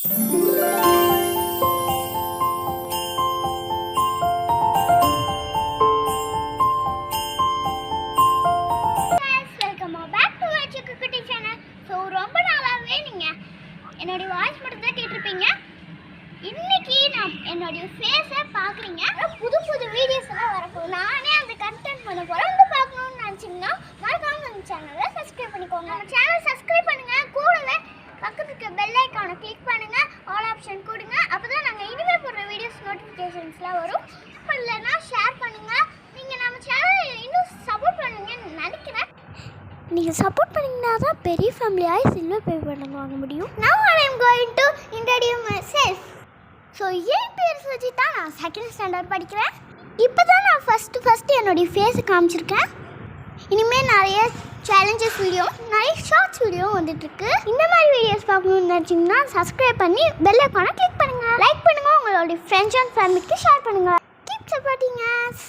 என்னோட வாய்ஸ் மட்டும் தான் கேட்டிருப்பீங்க. இன்னைக்கு நான் என்னோட ஃபேஸை பார்க்குறீங்க. புது புது வீடியோஸ் எல்லாம் வரப்போகுது. நானே அந்த கண்டென்ட் பண்ண போகிறேன். வந்து பார்க்கணும்னு நினச்சிங்கன்னா மறக்காம நம்ம சேனலை சப்ஸ்கிரைப் பண்ணிக்கோங்க. நம்ம சேனலை சப்ஸ்கிரைப் பண்ணுங்கள். கூடவே பக்கத்துக்கு இருக்க பெல் ஐக்கானை கிளிக் பண்ணுங்கள். ஆல் ஆப்ஷன் கொடுங்க. அப்போ தான் நாங்கள் இனிமேல் போடுற வீடியோஸ் நோட்டிஃபிகேஷன்ஸ்லாம் வரும். இப்போ இல்லைன்னா ஷேர் பண்ணுங்கள். நீங்கள் நம்ம சேனலை இன்னும் சப்போர்ட் பண்ணுங்கன்னு நினைக்கிறேன். நீங்கள் சப்போர்ட் பண்ணிங்கன்னா தான் பெரிய ஃபேமிலியாக சில்வர் பே பண்ண வாங்க முடியும். Now I am going to introduce myself. So என் பேர் சுஜிதா. நான் செகண்ட் ஸ்டாண்டர்ட் படிக்கிறேன். இப்போ தான் நான் ஃபஸ்ட்டு என்னுடைய ஃபேஸை காமிச்சிருக்கேன். இனிமேல் நிறைய சேலஞ்சஸ் வீடியோ, நிறைய ஷார்ட்ஸ் வீடியோ வந்துட்டுருக்கு. இந்த மாதிரி வீடியோஸ் பார்க்கணுன்னு நினச்சிங்கன்னா சப்ஸ்கிரைப் பண்ணி பெல் ஐக்கானை கிளிக் பண்ணுங்கள். லைக் பண்ணுங்கள். உங்களுடைய ஃப்ரெண்ட்ஸ் அண்ட் ஃபேமிலிக்கு ஷேர் பண்ணுங்கள். Keep supporting us.